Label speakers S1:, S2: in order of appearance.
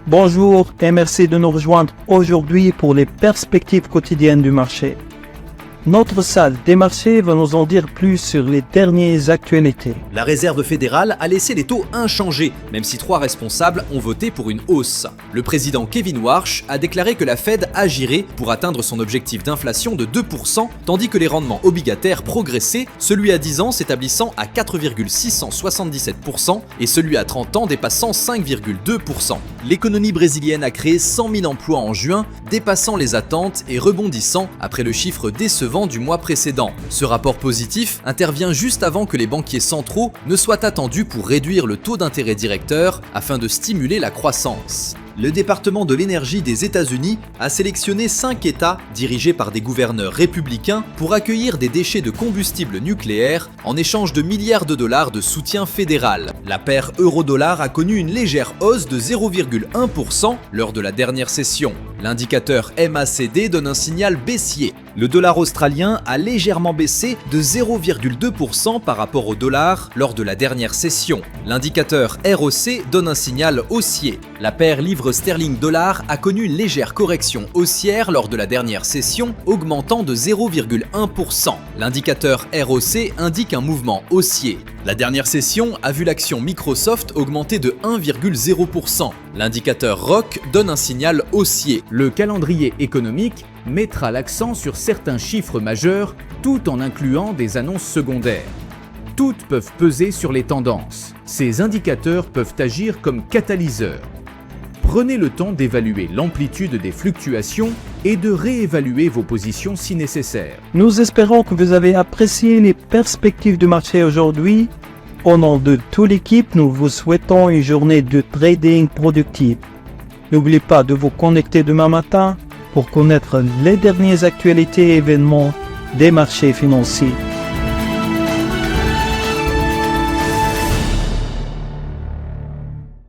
S1: Bonjour et merci de nous rejoindre aujourd'hui pour les perspectives quotidiennes du marché. Notre salle des marchés va nous en dire plus sur les dernières actualités.
S2: La Réserve fédérale a laissé les taux inchangés, même si 3 responsables ont voté pour une hausse. Le président Kevin Warsh a déclaré que la Fed agirait pour atteindre son objectif d'inflation de 2%, tandis que les rendements obligataires progressaient, celui à 10 ans s'établissant à 4,677% et celui à 30 ans dépassant 5,2%. L'économie brésilienne a créé 100 000 emplois en juin, dépassant les attentes et rebondissant après le chiffre décevant du mois précédent. Ce rapport positif intervient juste avant que les banquiers centraux ne soient attendus pour réduire le taux d'intérêt directeur afin de stimuler la croissance. Le département de l'énergie des États-Unis a sélectionné 5 États dirigés par des gouverneurs républicains pour accueillir des déchets de combustible nucléaire en échange de milliards de dollars de soutien fédéral. La paire euro-dollar a connu une légère hausse de 0,1% lors de la dernière session. L'indicateur MACD donne un signal baissier. Le dollar australien a légèrement baissé de 0,2% par rapport au dollar lors de la dernière session. L'indicateur ROC donne un signal haussier. La paire livre sterling-dollar a connu une légère correction haussière lors de la dernière session, augmentant de 0,1%. L'indicateur ROC indique un mouvement haussier. La dernière session a vu l'action Microsoft augmenter de 1,0%. L'indicateur ROC donne un signal haussier.
S3: Le calendrier économique mettra l'accent sur certains chiffres majeurs tout en incluant des annonces secondaires. Toutes peuvent peser sur les tendances. Ces indicateurs peuvent agir comme catalyseurs. Prenez le temps d'évaluer l'amplitude des fluctuations et de réévaluer vos positions si nécessaire.
S1: Nous espérons que vous avez apprécié les perspectives du marché aujourd'hui. Au nom de toute l'équipe, nous vous souhaitons une journée de trading productive. N'oubliez pas de vous connecter demain matin pour connaître les dernières actualités et événements des marchés financiers.